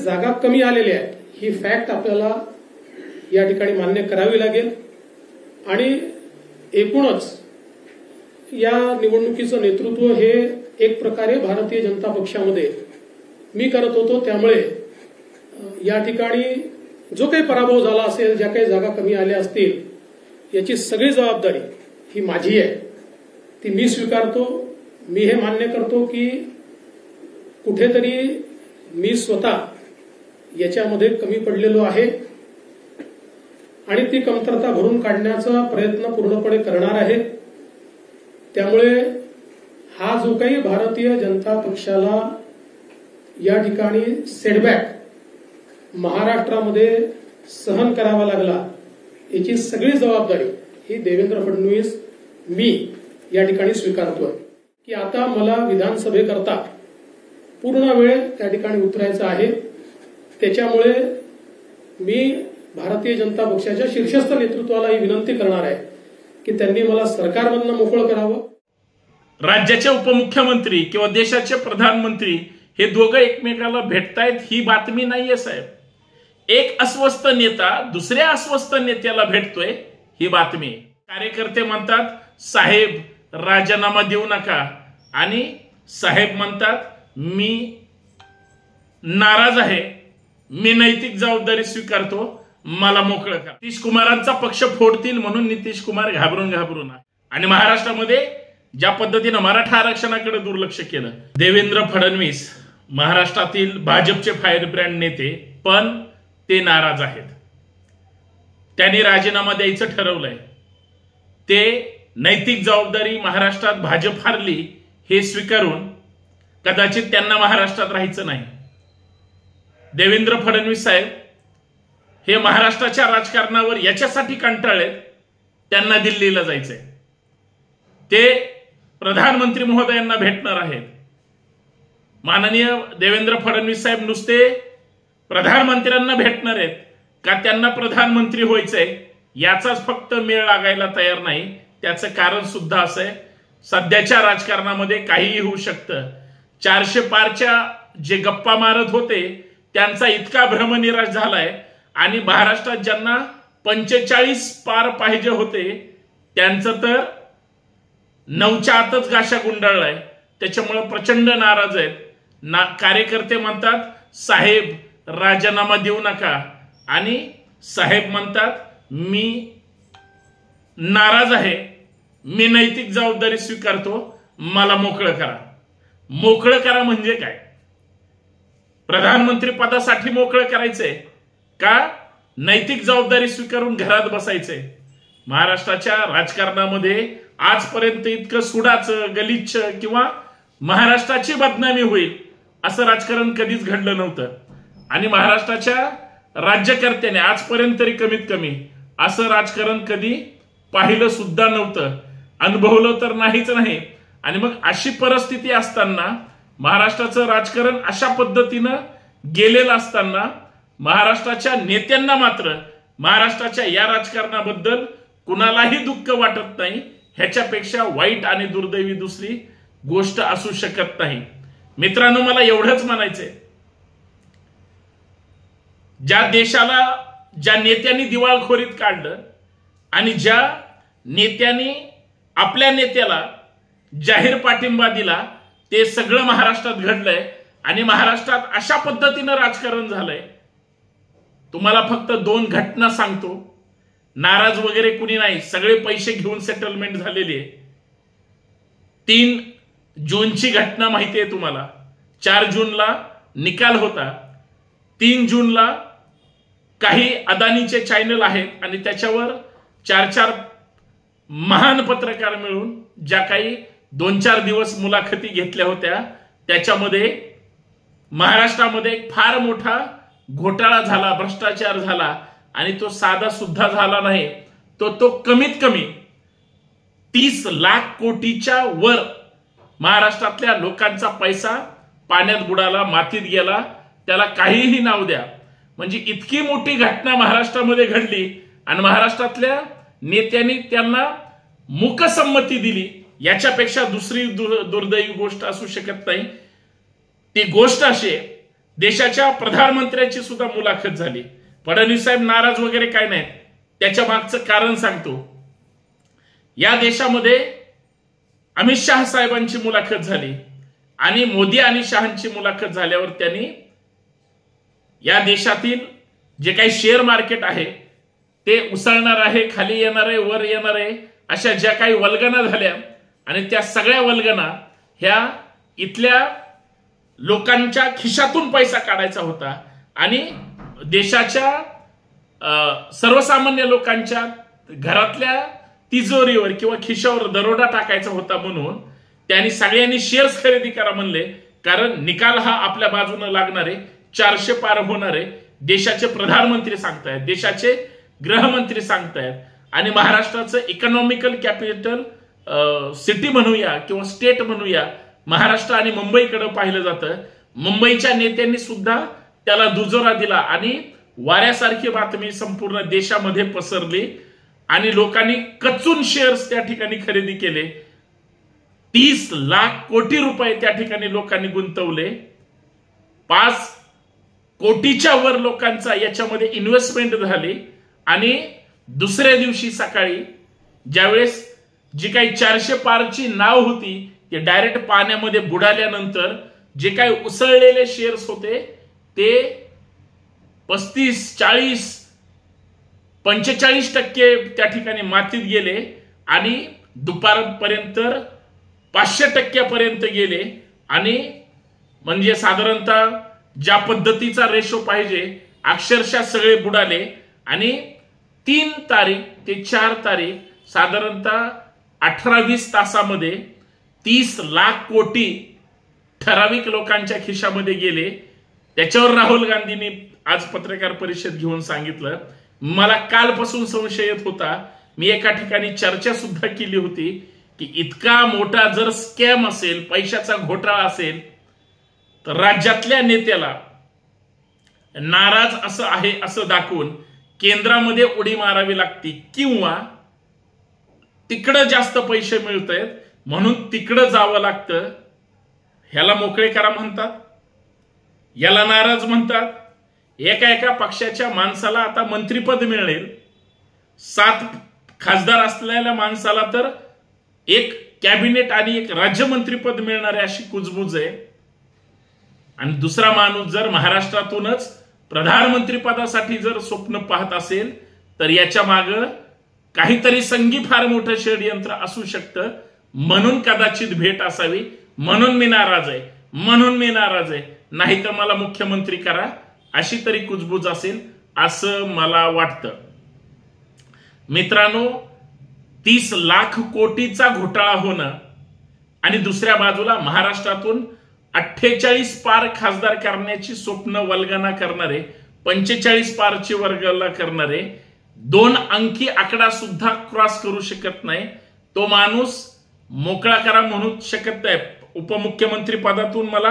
जागा कमी आलेल्या आहेत ही फॅक्ट आपल्याला या ठिकाणी मान्य करावी लागेल आणि एकूणच या निवडणुकीचं नेतृत्व हे एक प्रकारे भारतीय जनता पक्षामध्ये मी करत होतो। त्यामुळे या ठिकाणी जो काही पराभव झाला असेल, ज्या काही जागा कमी आल्या असतील, याची सगळी जबाबदारी ही माझी आहे, ती मी स्वीकारतो। मी हे मान्य करतो की कुठेतरी मी स्वतः याच्यामध्ये कमी पडलेलो आहे आणि ती कमतरता भरून काढण्याचा प्रयत्न पूर्णपणे करणार आहे। त्यामुळे हा जो काही भारतीय जनता पक्षाला या ठिकाणी सेटबॅक महाराष्ट्रामध्ये सहन करावा लागला, याची सगळी जबाबदारी ही देवेंद्र फडणवीस मी या ठिकाणी स्वीकारतोय की आता मला विधानसभेकरता पूर्ण वेळ त्या ठिकाणी उतरायचं आहे। त्याच्यामुळे मी भारतीय जनता पक्षाच्या शीर्षस्थ नेतृत्वाला ही विनंती करणार आहे की त्यांनी मला सरकारमधनं मोकळं करावं। राज्याचे उपमुख्यमंत्री किंवा देशाचे प्रधानमंत्री हे दोघं एकमेकाला भेटतायत ही बातमी नाहीये साहेब। एक अस्वस्थ नेता दुसऱ्या अस्वस्थ नेत्याला भेटतोय ही बातमी आहे। कार्यकर्ते म्हणतात साहेब राजीनामा देऊ नका आणि साहेब म्हणतात मी नाराज आहे, मी नैतिक जबाबदारी स्वीकारतो, मला मोकळं करा। नितीश कुमारांचा पक्ष फोडतील म्हणून नितीश कुमार घाबरून आणि महाराष्ट्रामध्ये ज्या पद्धतीने मराठा आरक्षणाकडे दुर्लक्ष केलं, देवेंद्र फडणवीस महाराष्ट्रातील भाजपचे फायर ब्रँड नेते पण ते नाराज आहेत। त्यांनी राजीनामा द्यायचं ठरवलंय। ते नैतिक जबाबदारी महाराष्ट्रात भाजप हारली हे स्वीकारून कदाचित त्यांना महाराष्ट्रात राहायचं नाही। देवेंद्र फडणवीस साहेब हे महाराष्ट्राच्या राजकारणावर याच्यासाठी कंटाळलेत, त्यांना दिल्लीला जायचंय। ते प्रधानमंत्री महोदयांना भेटणार आहेत। माननीय देवेंद्र फडणवीस साहेब नुसते प्रधानमंत्र्यांना भेटणार आहेत का त्यांना प्रधानमंत्री व्हायचंय याचाच फक्त मेळ लागायला तयार नाही। त्याचं कारण सुद्धा असं आहे, सध्याच्या राजकारणामध्ये काहीही होऊ शकतं। 400 पारच्या जे गप्पा मारत होते त्यांचा इतका भ्रमनिराश झालाय आणि महाराष्ट्रात ज्यांना 45 पार पाहिजे होते त्यांचं तर 9च्या आतच गाशा गुंडाळलाय। त्याच्यामुळे प्रचंड नाराज आहेत। कार्यकर्ते म्हणतात साहेब राजीनामा देऊ नका आणि साहेब म्हणतात मी नाराज आहे, मी नैतिक जबाबदारी स्वीकारतो, मला मोकळं करा। मोकळं करा म्हणजे काय? प्रधानमंत्री पदासाठी मोकळं करायचंय का नैतिक जबाबदारी स्वीकारून घरात बसायचंय? महाराष्ट्राच्या राजकारणामध्ये आजपर्यंत इतकं सुडाचं गलिच्छ किंवा महाराष्ट्राची बदनामी होईल असं राजकारण कधीच घडलं नव्हतं आणि महाराष्ट्राच्या राज्यकर्त्याने आजपर्यंत तरी कमीत कमी असं राजकारण कधी पाहिलं सुद्धा नव्हतं, अनुभवलं तर नाहीच नाही। आणि मग अशी परिस्थिती असताना महाराष्ट्राचं राजकारण अशा पद्धतीनं गेलेलं असताना महाराष्ट्राच्या नेत्यांना मात्र महाराष्ट्राच्या या राजकारणाबद्दल कुणालाही दुःख वाटत नाही। ह्याच्यापेक्षा वाईट आणि दुर्दैवी दुसरी गोष्ट असू शकत नाही। मित्रांनो, मला एवढंच म्हणायचंय, ज्या देशाला ज्या नेत्यांनी दिवाळखोरीत काढलं आणि ज्या नेत्यांनी आपल्या नेत्याला जाहीर पाठिंबा दिला ते सगळं महाराष्ट्रात घडलंय आणि महाराष्ट्रात अशा पद्धतीनं राजकारण झालंय। तुम्हाला फक्त 2 घटना सांगतो, नाराज वगैरे कुणी नाही, सगळे पैसे घेऊन सेटलमेंट झालेली आहे। 3 जूनची घटना माहिती आहे तुम्हाला। 4 जूनला निकाल होता, 3 जूनला काही अदानीचे चॅनल आहेत आणि त्याच्यावर 4 महान पत्रकार मिळून ज्या काही 2-4 दिवस मुलाखती घेतल्या होत्या त्याच्यामध्ये महाराष्ट्रामध्ये फार मोठा घोटाळा झाला, भ्रष्टाचार झाला आणि तो साधा सुद्धा झाला नाही, तो कमीत कमी 30 लाख कोटीच्या वर महाराष्ट्रातल्या लोकांचा पैसा पाण्यात बुडाला, मातीत गेला, त्याला काहीही नाव द्या। म्हणजे इतकी मोठी घटना महाराष्ट्रामध्ये घडली आणि महाराष्ट्रातल्या नेत्यांनी त्यांना मूकसंमती दिली, याच्यापेक्षा दुसरी दुर्दैवी गोष्ट असू शकत नाही। ती गोष्ट अशी, देशाच्या प्रधानमंत्र्याची सुद्धा मुलाखत झाली. फडणवीस साहेब नाराज वगैरे काय नाही, त्याच्या मागचं कारण सांगतो. या देशामध्ये अमित शहा साहेबांची मुलाखत झाली आणि मोदी आणि शहांची मुलाखत झाल्यावर त्यांनी या देशातील जे काही शेअर मार्केट आहे ते उसळणार आहे, खाली येणार आहे, वर येणार आहे, अशा ज्या काही वल्गना झाल्या आणि त्या सगळ्या वल्गना ह्या इथल्या लोकांच्या खिशातून पैसा काढायचा होता आणि देशाच्या सर्वसामान्य लोकांच्या घरातल्या तिजोरीवर किंवा खिशावर दरोडा टाकायचा होता. म्हणून त्यांनी सगळ्यांनी शेअर्स खरेदी करा म्हणले, कारण निकाल हा आपल्या बाजूने लागणारे, 400 पार होणारे देशाचे प्रधानमंत्री सांगतायत, देशाचे गृहमंत्री सांगतायत आणि महाराष्ट्राचं इकॉनॉमिकल कॅपिटल सिटी म्हणूया किंवा स्टेट म्हणूया, महाराष्ट्र आणि मुंबईकडे पाहिलं जातं. मुंबईच्या नेत्यांनी सुद्धा त्याला दुजोरा दिला आणि वाऱ्यासारखी बातमी संपूर्ण देशामध्ये पसरली आणि लोकांनी कच्चून शेअर्स त्या ठिकाणी खरेदी केले. 30 लाख कोटी रुपये त्या ठिकाणी लोकांनी गुंतवले. 5 कोटीच्या वर लोकांचा याच्यामध्ये इन्व्हेस्टमेंट झाली आणि दुसऱ्या दिवशी सकाळी ज्यावेळेस जी काही 400 पारची नाव होती ते डायरेक्ट पाण्यामध्ये बुडाल्यानंतर जे काही उसळलेले शेअर्स होते ते 35, 40, 45% त्या ठिकाणी मातीत गेले आणि दुपारपर्यंत 500% गेले आणि म्हणजे साधारणतः ज्या पद्धतीचा रेशो पाहिजे अक्षरशः सगळे बुडाले आणि 3 तारीख ते 4 तारीख साधारणतः 18-20 तासामध्ये 30 लाख कोटी ठराविक लोकांच्या खिशामध्ये गेले. त्याच्यावर राहुल गांधींनी आज पत्रकार परिषद घेऊन सांगितलं. मला कालपासून संशय येत होता, मी एका ठिकाणी चर्चा सुद्धा केली होती की इतका मोठा जर स्कॅम असेल, पैशाचा घोटाळा असेल तर राज्यातल्या नेत्याला नाराज असं आहे असं दाखवून केंद्रामध्ये उडी मारावी लागते किंवा तिकडं जास्त पैसे मिळत आहेत म्हणून तिकडं जावं लागतं. ह्याला मोकळे करा म्हणतात, याला नाराज म्हणतात. एका पक्षाच्या माणसाला आता मंत्रिपद मिळेल, 7 खासदार असलेल्या माणसाला तर एक कॅबिनेट आणि एक राज्यमंत्रीपद मिळणार आहे अशी कुजबूज आहे. आणि दुसरा माणूस जर महाराष्ट्रातूनच प्रधानमंत्री पदासाठी जर स्वप्न पाहत असेल तर याच्या मागे काहीतरी संगी फार मोठं षडयंत्र असू शकतं. म्हणून कदाचित भेट असावी, म्हणून मी नाराज आहे, नाहीतर मला मुख्यमंत्री करा अशी तरी कुजबूज असेल असं मला वाटतं. मित्रांनो, 30 लाख कोटीचा घोटाळा होणं आणि दुसऱ्या बाजूला महाराष्ट्रातून 48 पार खासदार करण्याची स्वप्न वल्गना करणारे, 45 पारची वल्गना करणारे, 2 अंकी आकडा सुद्धा क्रॉस करू शकत नाही तो माणूस मोकळा करा म्हणू शकत नाही. उपमुख्यमंत्री पदातून मला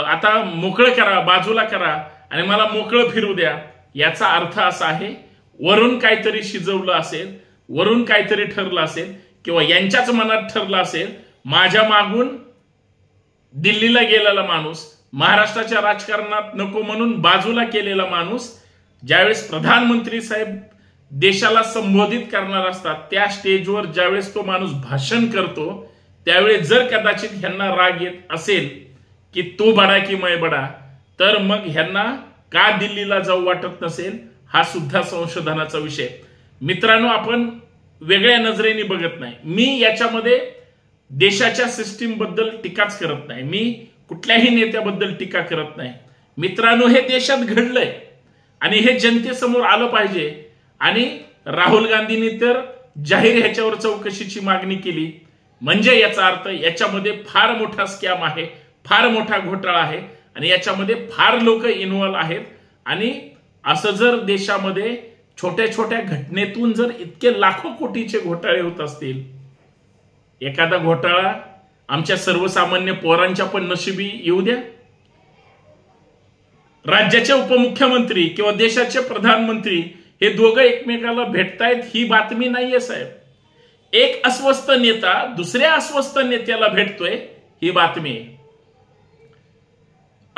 आता मोकळं करा, बाजूला करा आणि मला मोकळं फिरू द्या, याचा अर्थ असा आहे वरून काहीतरी शिजवलं असेल, वरून काहीतरी ठरलं असेल किंवा यांच्याच मनात ठरलं असेल. माझ्या मागून दिल्लीला गेलेला माणूस, महाराष्ट्राच्या राजकारणात नको म्हणून बाजूला केलेला माणूस ज्यावेळेस प्रधानमंत्री साहेब देशाला संबोधित करणार असतात त्या स्टेजवर ज्यावेळेस तो माणूस भाषण करतो त्यावेळेस जर कदाचित ह्यांना राग येत असेल की तू बडा की मैं बडा, तर मग ह्यांना का दिल्लीला जाऊ वाटत नसेल हा सुद्धा संशोधनाचा विषय. मित्रांनो, आपण वेगळ्या नजरेने बघत नाही. मी याच्यामध्ये देशाच्या सिस्टीम बद्दल टीकाच करत नाही, मी कुठल्याही नेत्याबद्दल टीका करत नाही. मित्रांनो, हे देशात घडलंय आणि हे जनतेसमोर आलं पाहिजे. आणि राहुल गांधींनी तर जाहीर ह्याच्यावर चौकशीची मागणी केली, म्हणजे याचा अर्थ याच्यामध्ये फार मोठा स्कॅम आहे, फार मोठा घोटाळा आहे आणि याच्यामध्ये फार लोक इन्व्हॉल्व आहेत. आणि असं जर देशामध्ये छोट्या छोट्या घटनेतून जर इतके लाखो कोटीचे घोटाळे होत असतील, एखादा घोटाळा आमच्या सर्वसामान्य पोरांच्या पण नशिबी येऊ द्या. राज्याचे उपमुख्यमंत्री किंवा देशाचे प्रधानमंत्री हे दोघं एकमेकाला भेटतायत ही बातमी नाहीये साहेब. एक अस्वस्थ नेता दुसऱ्या अस्वस्थ नेत्याला भेटतोय ही बातमी आहे.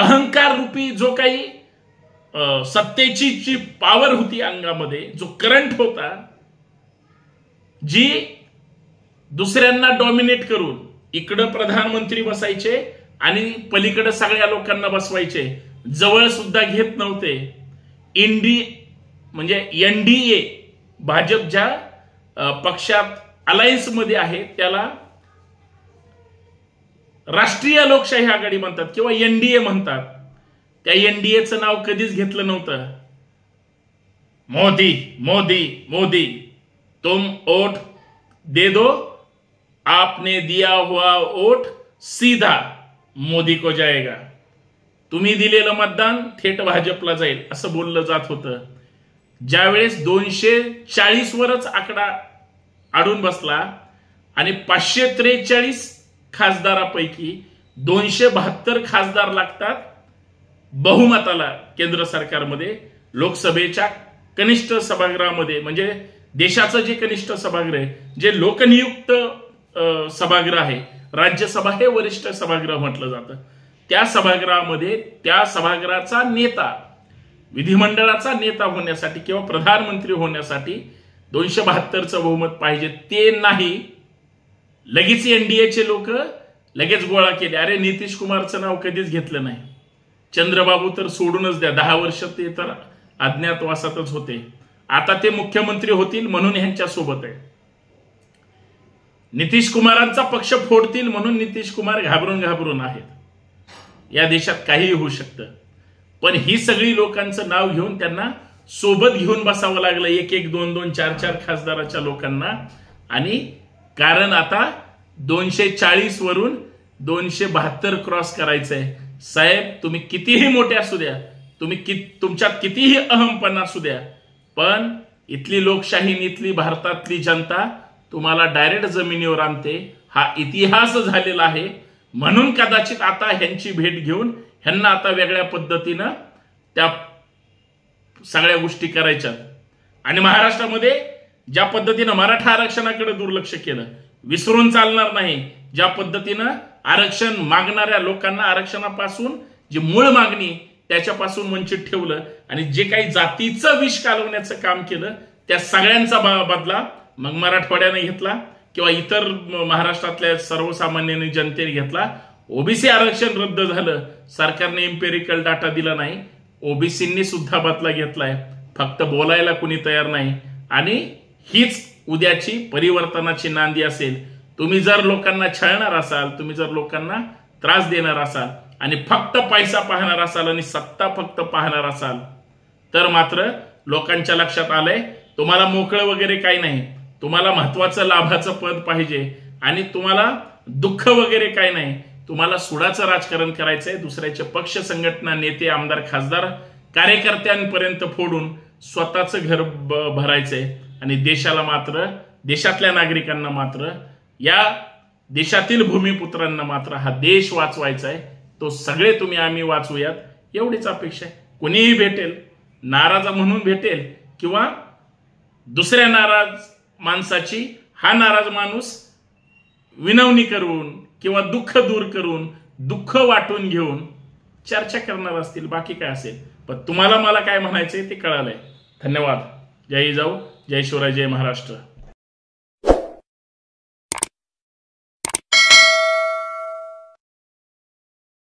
अहंकार रूपी जो काही सत्तेची जी पॉवर होती अंगामध्ये, जो करंट होता, जी दुसऱ्यांना डॉमिनेट करून इकडं प्रधानमंत्री बसायचे आणि पलीकडे सगळ्या लोकांना बसवायचे, जवळ सुद्धा घेत नव्हते. म्हणजे एनडीए भाजप ज्या पक्षात अलायन्स मध्ये आहे त्याला राष्ट्रीय लोकशाही आघाडी म्हणतात किंवा एनडीए म्हणतात. त्या एनडीएचं नाव कधीच घेतलं नव्हतं. मोदी मोदी मोदी, तुम वोट दे दो, आपने दिया हुआ वोट सीधा मोदी को जाएगा. तुम्ही दिलेलं मतदान थेट भाजपला जाईल असं बोललं जात होतं. ज्यावेळेस 240 वरच आकडा आडून बसला आणि 543 खासदारापैकी 272 खासदार लागतात बहुमताला केंद्र सरकारमध्ये, लोकसभेच्या कनिष्ठ सभागृहामध्ये, म्हणजे देशाचं जे कनिष्ठ सभागृह आहे, जे लोकनियुक्त सभागृह आहे, राज्यसभा हे वरिष्ठ सभागृह म्हटलं जातं, त्या सभागृहामध्ये त्या सभागृहाचा नेता, विधिमंडळाचा नेता होण्यासाठी किंवा प्रधानमंत्री होण्यासाठी 272चं बहुमत पाहिजे. ते नाही. लगेच एनडीएचे लोक लगेच गोळा केले. अरे नितीश कुमारचं नाव कधीच घेतलं नाही. चंद्रबाबू तर सोडूनच द्या, 10 वर्ष ते तर अज्ञातवासातच होते. आता ते मुख्यमंत्री होतील म्हणून ह्यांच्या सोबत आहे. नितीश कुमारांचा पक्ष फोडतील म्हणून नितीश कुमार घाबरून आहेत. या देशात काहीही होऊ शकतं. पण ही सगळी लोकांचं नाव घेऊन त्यांना सोबत घेऊन बसावं लागलं, 1-1, 2-2, 4-4 खासदाराच्या लोकांना. आणि कारण आता 240 वरून 272 क्रॉस करायचंय. साहेब, तुम्ही कितीही मोठे असू द्या, तुमच्यात कितीही अहमपणा असू द्या, पण इथली लोकशाही, इथली भारतातली जनता तुम्हाला डायरेक्ट जमिनीवर आणते. हा इतिहास झालेला आहे. म्हणून कदाचित आता ह्यांची भेट घेऊन ह्यांना आता वेगळ्या पद्धतीनं त्या सगळ्या गोष्टी करायच्या. आणि महाराष्ट्रामध्ये ज्या पद्धतीनं मराठा आरक्षणाकडे दुर्लक्ष केलं, विसरून चालणार नाही. ज्या पद्धतीनं आरक्षण मागणाऱ्या लोकांना आरक्षणापासून जी मूळ मागणी त्याच्यापासून वंचित ठेवलं आणि जे काही जातीचं विष कालवण्याचं काम केलं, त्या सगळ्यांचा बदला मग मराठवाड्याने घेतला किंवा इतर महाराष्ट्रातल्या सर्वसामान्य जनतेने घेतला. ओबीसी आरक्षण रद्द झालं, सरकारने एम्पेरिकल डाटा दिला नाही. ओबीसींनी सुद्धा बदला घेतलाय, फक्त बोलायला कुणी तयार नाही. आणि हीच उद्याची परिवर्तनाची नांदी असेल. तुम्ही जर लोकांना छळणार असाल, तुम्ही जर लोकांना त्रास देणार असाल आणि फक्त पैसा पाहणार असाल आणि सत्ता फक्त पाहणार असाल, तर मात्र लोकांच्या लक्षात आलंय तुम्हाला मोकळं वगैरे काही नाही. तुम्हाला महत्वाचं लाभाचं पद पाहिजे आणि तुम्हाला दुःख वगैरे काही नाही. तुम्हाला सुडाचं राजकारण करायचंय. दुसऱ्याचे पक्ष, संघटना, नेते, आमदार, खासदार, कार्यकर्त्यांपर्यंत फोडून स्वतःचं घर भरायचंय. आणि देशाला मात्र, देशातल्या नागरिकांना मात्र, या देशातील भूमिपुत्रांना मात्र हा देश वाचवायचा आहे. तो सगळे तुम्ही आम्ही वाचवूयात एवढीच अपेक्षा आहे. कोणीही भेटेल, नाराज म्हणून भेटेल किंवा दुसऱ्या नाराज माणसाची हा नाराज माणूस विनवणी करून किंवा दुःख दूर करून, दुःख वाटून घेऊन चर्चा करणार असतील. बाकी काय असेल. पण तुम्हाला मला काय म्हणायचंय ते कळालंय. धन्यवाद. जय जाऊ, जय शिवराय, जय महाराष्ट्र.